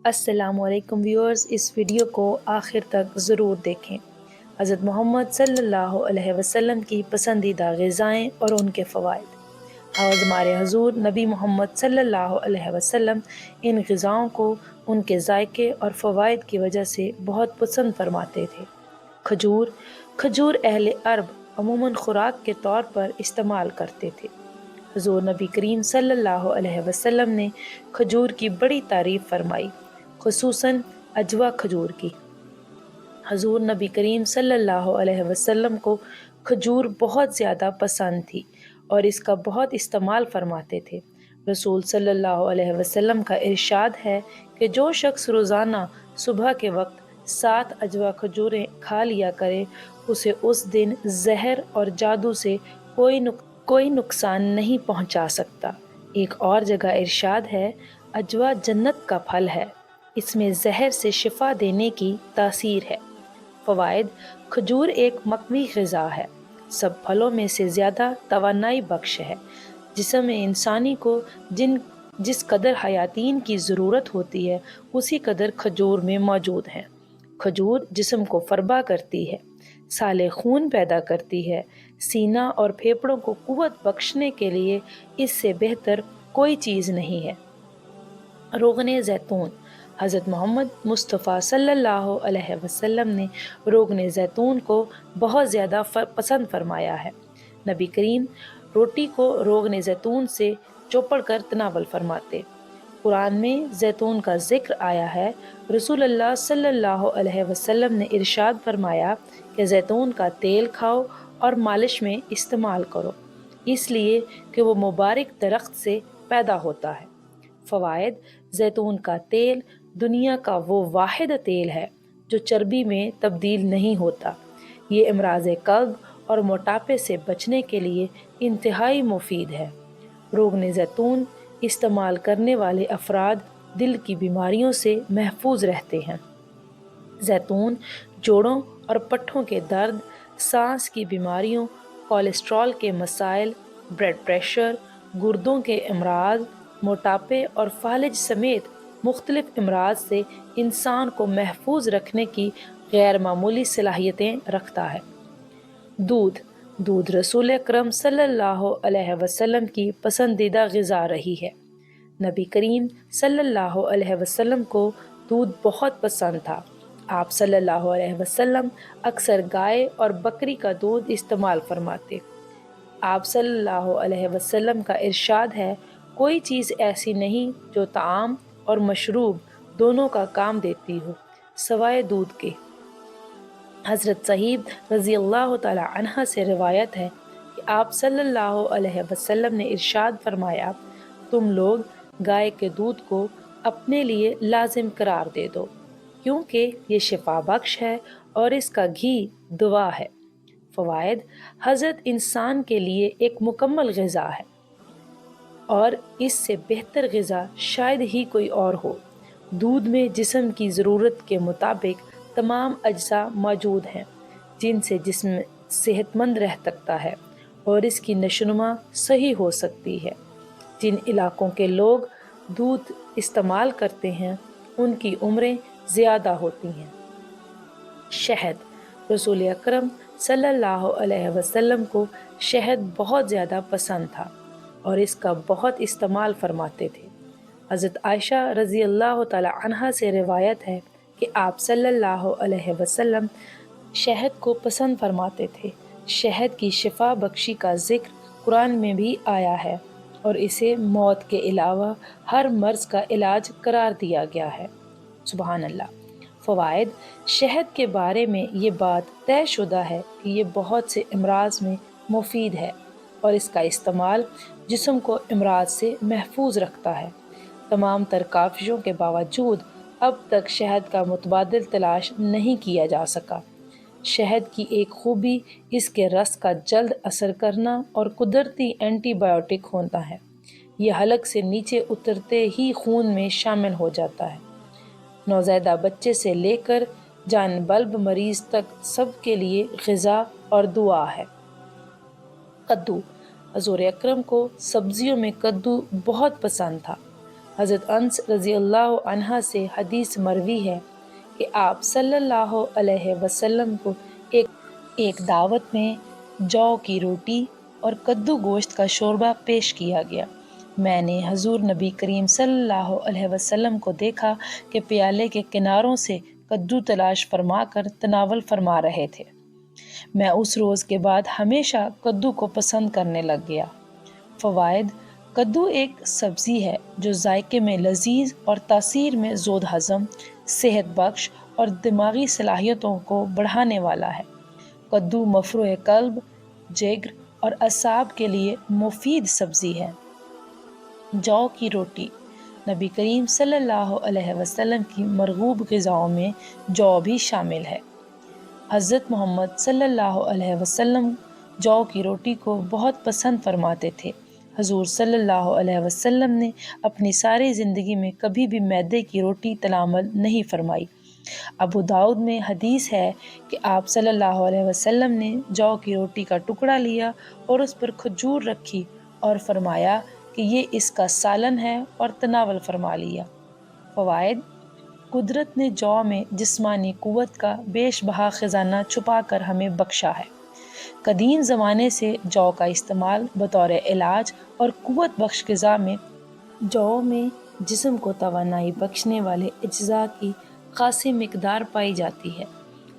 السلام علیکم ویورز، اس ویڈیو کو آخر تک ضرور دیکھیں۔ حضرت محمد صلی اللہ علیہ وسلم کی پسندیدہ غذائیں اور ان کے فوائد۔ ہمارے حضور نبی محمد صلی اللہ علیہ وسلم ان غذاؤں کو ان کے ذائقے اور فوائد کی وجہ سے بہت پسند فرماتے تھے۔ کھجور اہل عرب عموماً خوراک کے طور پر استعمال کرتے تھے۔ حضور نبی کریم صلی اللہ علیہ وسلم نے کھجور کی بڑی تعریف فرمائی، خصوصاً اجوا کھجور کی۔ حضور نبی کریم صلی اللہ علیہ وسلم کو کھجور بہت زیادہ پسند تھی اور اس کا بہت استعمال فرماتے تھے۔ رسول صلی اللہ علیہ وسلم کا ارشاد ہے کہ جو شخص روزانہ صبح کے وقت 7 اجوا کھجوریں کھا لیا کرے، اسے اس دن زہر اور جادو سے کوئی نقصان نہیں پہنچا سکتا۔ ایک اور جگہ ارشاد ہے، اجوا جنت کا پھل ہے، اس میں زہر سے شفا دینے کی تاثیر ہے۔ فوائد: کھجور ایک مقوی غذا ہے، سب پھلوں میں سے زیادہ توانائی بخش ہے۔ جسم انسانی کو جس قدر حیاتین کی ضرورت ہوتی ہے، اسی قدر کھجور میں موجود ہیں۔ کھجور جسم کو فربا کرتی ہے، سالے خون پیدا کرتی ہے، سینہ اور پھیپھڑوں کو قوت بخشنے کے لیے اس سے بہتر کوئی چیز نہیں ہے۔ روغن زیتون: حضرت محمد مصطفیٰ صلی اللہ علیہ وسلم نے روغن زیتون کو بہت زیادہ پسند فرمایا ہے۔ نبی کریم روٹی کو روغن زیتون سے چوپڑ کر تناول فرماتے۔ قرآن میں زیتون کا ذکر آیا ہے۔ رسول اللہ صلی اللہ علیہ وسلم نے ارشاد فرمایا کہ زیتون کا تیل کھاؤ اور مالش میں استعمال کرو، اس لیے کہ وہ مبارک درخت سے پیدا ہوتا ہے۔ فوائد: زیتون کا تیل دنیا کا وہ واحد تیل ہے جو چربی میں تبدیل نہیں ہوتا۔ یہ امراض قلب اور موٹاپے سے بچنے کے لیے انتہائی مفید ہے۔ روغن زیتون استعمال کرنے والے افراد دل کی بیماریوں سے محفوظ رہتے ہیں۔ زیتون جوڑوں اور پٹھوں کے درد، سانس کی بیماریوں، کولیسٹرول کے مسائل، بلڈ پریشر، گردوں کے امراض، موٹاپے اور فالج سمیت مختلف امراض سے انسان کو محفوظ رکھنے کی غیر معمولی صلاحیتیں رکھتا ہے۔ دودھ رسول اکرم صلی اللہ علیہ وسلم کی پسندیدہ غذا رہی ہے۔ نبی کریم صلی اللہ علیہ وسلم کو دودھ بہت پسند تھا۔ آپ صلی اللہ علیہ وسلم اکثر گائے اور بکری کا دودھ استعمال فرماتے۔ آپ صلی اللہ علیہ وسلم کا ارشاد ہے، کوئی چیز ایسی نہیں جو طعام اور مشروب دونوں کا کام دیتی ہو سوائے دودھ کے۔ حضرت صہیب رضی اللہ تعالی عنہ سے روایت ہے کہ آپ صلی اللہ علیہ وسلم نے ارشاد فرمایا، تم لوگ گائے کے دودھ کو اپنے لیے لازم قرار دے دو، کیونکہ یہ شفا بخش ہے اور اس کا گھی دوا ہے۔ فوائد: حضرت انسان کے لیے ایک مکمل غذا ہے اور اس سے بہتر غذا شاید ہی کوئی اور ہو۔ دودھ میں جسم کی ضرورت کے مطابق تمام اجزاء موجود ہیں جن سے جسم صحت مند رہ سکتا ہے اور اس کی نشوونما صحیح ہو سکتی ہے۔ جن علاقوں کے لوگ دودھ استعمال کرتے ہیں ان کی عمریں زیادہ ہوتی ہیں۔ شہد: رسول اکرم صلی اللہ علیہ وسلم کو شہد بہت زیادہ پسند تھا اور اس کا بہت استعمال فرماتے تھے۔ حضرت عائشہ رضی اللہ تعالی عنہا سے روایت ہے کہ آپ صلی اللہ علیہ وسلم شہد کو پسند فرماتے تھے۔ شہد کی شفا بخشی کا ذکر قرآن میں بھی آیا ہے اور اسے موت کے علاوہ ہر مرض کا علاج قرار دیا گیا ہے۔ سبحان اللہ۔ فوائد: شہد کے بارے میں یہ بات طے شدہ ہے کہ یہ بہت سے امراض میں مفید ہے اور اس کا استعمال جسم کو امراض سے محفوظ رکھتا ہے۔ تمام تر کاوشوں کے باوجود اب تک شہد کا متبادل تلاش نہیں کیا جا سکا۔ شہد کی ایک خوبی اس کے رس کا جلد اثر کرنا اور قدرتی اینٹی بائیوٹک ہوتا ہے۔ یہ حلق سے نیچے اترتے ہی خون میں شامل ہو جاتا ہے۔ نوزائیدہ بچے سے لے کر جان بلب مریض تک سب کے لیے غذا اور دعا ہے۔ کدو: حضور اکرم کو سبزیوں میں کدو بہت پسند تھا۔ حضرت انس رضی اللہ عنہ سے حدیث مروی ہے کہ آپ صلی اللہ علیہ وسلم کو ایک دعوت میں جو کی روٹی اور کدو گوشت کا شوربہ پیش کیا گیا۔ میں نے حضور نبی کریم صلی اللہ علیہ وسلم کو دیکھا کہ پیالے کے کناروں سے کدو تلاش فرما کر تناول فرما رہے تھے۔ میں اس روز کے بعد ہمیشہ کدو کو پسند کرنے لگ گیا۔ فوائد: کدو ایک سبزی ہے جو ذائقے میں لذیذ اور تاثیر میں زود ہضم، صحت بخش اور دماغی صلاحیتوں کو بڑھانے والا ہے۔ کدو مفروع قلب، جگر اور اعصاب کے لیے مفید سبزی ہے۔ جو کی روٹی: نبی کریم صلی اللہ علیہ وسلم کی مرغوب غذاؤں میں جو بھی شامل ہے۔ حضرت محمد صلی اللہ علیہ وسلم جو کی روٹی کو بہت پسند فرماتے تھے۔ حضور صلی اللہ علیہ وسلم نے اپنی ساری زندگی میں کبھی بھی میدے کی روٹی تلامل نہیں فرمائی۔ ابو داؤد میں حدیث ہے کہ آپ صلی اللہ علیہ وسلم نے جو کی روٹی کا ٹکڑا لیا اور اس پر کھجور رکھی اور فرمایا کہ یہ اس کا سالن ہے اور تناول فرما لیا۔ فوائد: قدرت نے جو میں جسمانی قوت کا بیش بہا خزانہ چھپا کر ہمیں بخشا ہے۔ قدیم زمانے سے جو کا استعمال بطور علاج اور قوت بخش غذا میں جسم کو توانائی بخشنے والے اجزاء کی خاصی مقدار پائی جاتی ہے۔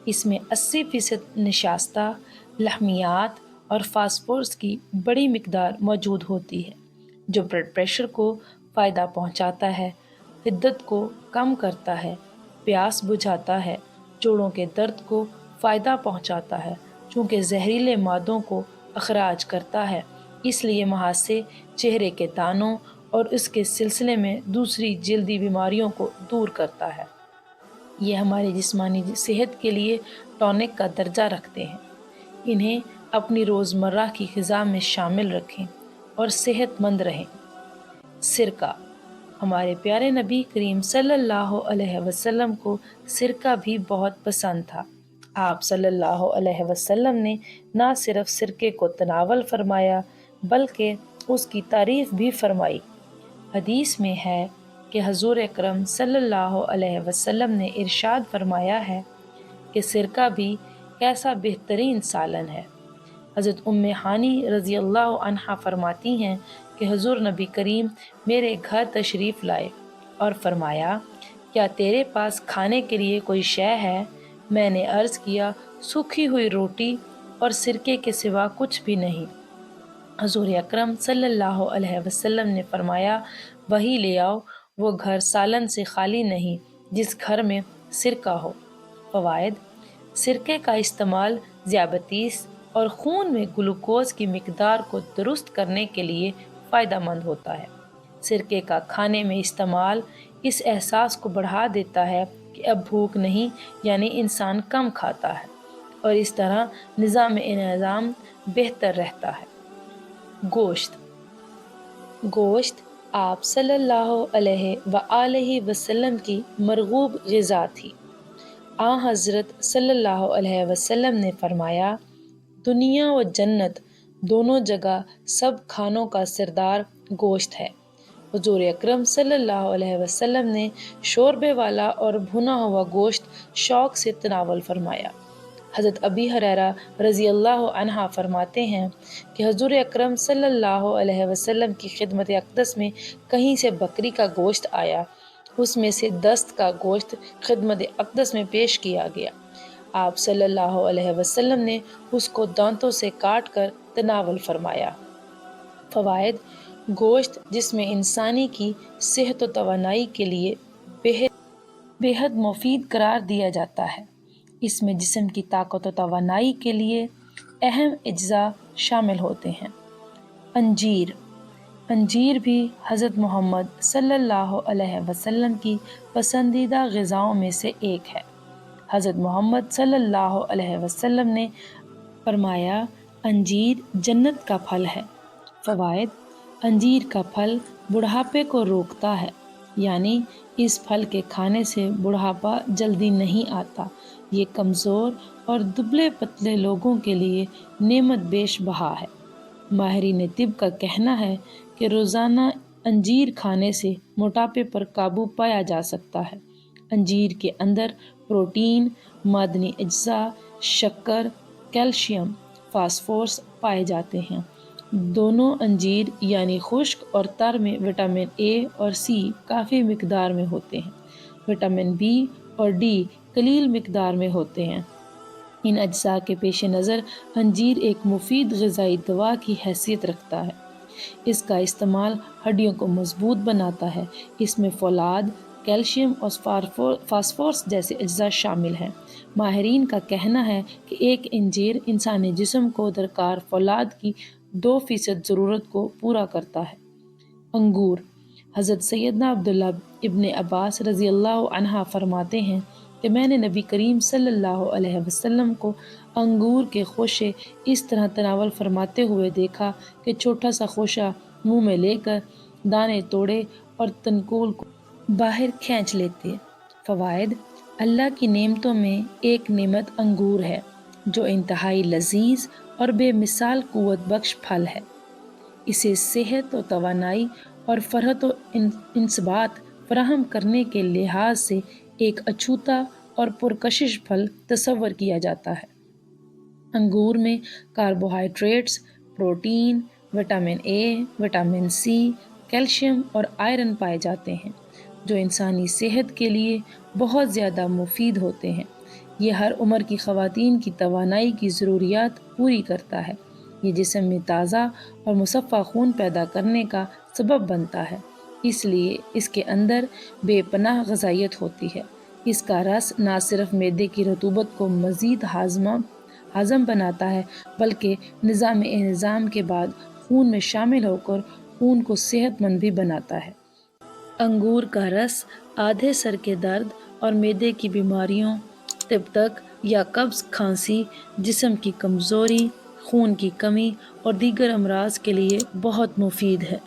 اس میں 80% نشاستہ، لحمیات اور فاسفورس کی بڑی مقدار موجود ہوتی ہے جو بلڈ پریشر کو فائدہ پہنچاتا ہے، حدت کو کم کرتا ہے، پیاس بجھاتا ہے، جوڑوں کے درد کو فائدہ پہنچاتا ہے چونکہ زہریلے مادوں کو اخراج کرتا ہے، اس لیے محاسے، چہرے کے دانوں اور اس کے سلسلے میں دوسری جلدی بیماریوں کو دور کرتا ہے۔ یہ ہماری جسمانی صحت کے لیے ٹونک کا درجہ رکھتے ہیں۔ انہیں اپنی روزمرہ کی غذا میں شامل رکھیں اور صحت مند رہیں۔ سرکہ: ہمارے پیارے نبی کریم صلی اللہ علیہ وسلم کو سرکہ بھی بہت پسند تھا۔ آپ صلی اللہ علیہ وسلم نے نہ صرف سرکے کو تناول فرمایا بلکہ اس کی تعریف بھی فرمائی۔ حدیث میں ہے کہ حضور اکرم صلی اللہ علیہ وسلم نے ارشاد فرمایا ہے کہ سرکہ بھی کیسا بہترین سالن ہے۔ حضرت ام ہانی رضی اللہ عنہا فرماتی ہیں کہ حضور نبی کریم میرے گھر تشریف لائے اور فرمایا، کیا تیرے پاس کھانے کے لیے کوئی شے ہے؟ میں نے عرض کیا، سوکھی ہوئی روٹی اور سرکے کے سوا کچھ بھی نہیں۔ حضور اکرم صلی اللہ علیہ وسلم نے فرمایا، وہی لے آؤ، وہ گھر سالن سے خالی نہیں جس گھر میں سرکہ ہو۔ فوائد: سرکے کا استعمال ذیابیطس اور خون میں گلوکوز کی مقدار کو درست کرنے کے لیے فائدہ مند ہوتا ہے۔ سرکے کا کھانے میں استعمال اس احساس کو بڑھا دیتا ہے کہ اب بھوک نہیں، یعنی انسان کم کھاتا ہے، اور اس طرح نظام انہضام بہتر رہتا ہے۔ گوشت آپ صلی اللہ علیہ وآلہ وسلم کی مرغوب غذا تھی۔ حضرت صلی اللہ علیہ وسلم نے فرمایا، دنیا و جنت دونوں جگہ سب کھانوں کا سردار گوشت ہے۔ حضور اکرم صلی اللہ علیہ وسلم نے شوربے والا اور بھنا ہوا گوشت شوق سے تناول فرمایا۔ حضرت ابی ہریرہ رضی اللہ عنہ فرماتے ہیں کہ حضور اکرم صلی اللہ علیہ وسلم کی خدمت اقدس میں کہیں سے بکری کا گوشت آیا، اس میں سے دست کا گوشت خدمت اقدس میں پیش کیا گیا۔ آپ صلی اللہ علیہ وسلم نے اس کو دانتوں سے کاٹ کر تناول فرمایا۔ فوائد: گوشت جس میں انسانی کی صحت و توانائی کے لیے بہت مفید قرار دیا جاتا ہے۔ اس میں جسم کی طاقت و توانائی کے لیے اہم اجزاء شامل ہوتے ہیں۔ انجیر بھی حضرت محمد صلی اللہ علیہ وسلم کی پسندیدہ غذاؤں میں سے ایک ہے۔ حضرت محمد صلی اللہ علیہ وسلم نے فرمایا، انجیر جنت کا پھل ہے۔ فوائد: انجیر کا پھل بڑھاپے کو روکتا ہے، یعنی اس پھل کے کھانے سے بڑھاپا جلدی نہیں آتا۔ یہ کمزور اور دبلے پتلے لوگوں کے لیے نعمت بیش بہا ہے۔ ماہرین طب کا کہنا ہے کہ روزانہ انجیر کھانے سے موٹاپے پر قابو پایا جا سکتا ہے۔ انجیر کے اندر پروٹین، معدنی اجزاء، شکر، کیلشیم، فاسفورس پائے جاتے ہیں۔ دونوں انجیر یعنی خشک اور تر میں وٹامن اے اور سی کافی مقدار میں ہوتے ہیں۔ وٹامن بی اور ڈی قلیل مقدار میں ہوتے ہیں۔ ان اجزاء کے پیش نظر انجیر ایک مفید غذائی دوا کی حیثیت رکھتا ہے۔ اس کا استعمال ہڈیوں کو مضبوط بناتا ہے۔ اس میں فولاد، کیلشیم اور فاسفورس جیسے اجزاء شامل ہیں۔ ماہرین کا کہنا ہے کہ ایک انجیر انسانی جسم کو درکار فولاد کی 2% ضرورت کو پورا کرتا ہے۔ انگور۔ حضرت سیدنا عبداللہ ابن عباس رضی اللہ عنہ فرماتے ہیں کہ میں نے نبی کریم صلی اللہ علیہ وسلم کو انگور کے خوشے اس طرح تناول فرماتے ہوئے دیکھا کہ چھوٹا سا خوشہ منہ میں لے کر دانے توڑے اور تنکول کو باہر کھینچ لیتے۔ فوائد۔ اللہ کی نعمتوں میں ایک نعمت انگور ہے جو انتہائی لذیذ اور بے مثال قوت بخش پھل ہے۔ اسے صحت و توانائی اور فرحت و انصبات فراہم کرنے کے لحاظ سے ایک اچھوتا اور پرکشش پھل تصور کیا جاتا ہے۔ انگور میں carbohydrates, protein, vitamin A, vitamin C, calcium اور آئرن پائے جاتے ہیں جو انسانی صحت کے لیے بہت زیادہ مفید ہوتے ہیں۔ یہ ہر عمر کی خواتین کی توانائی کی ضروریات پوری کرتا ہے۔ یہ جسم میں تازہ اور مصفا خون پیدا کرنے کا سبب بنتا ہے، اس لیے اس کے اندر بے پناہ غذائیت ہوتی ہے۔ اس کا رس نہ صرف معدے کی رطوبت کو مزید ہضم بناتا ہے بلکہ نظام انہضام کے بعد خون میں شامل ہو کر خون کو صحت مند بھی بناتا ہے۔ انگور کا رس آدھے سر کے درد اور معدے کی بیماریوں، تپ یا قبض، کھانسی، جسم کی کمزوری، خون کی کمی اور دیگر امراض کے لیے بہت مفید ہے۔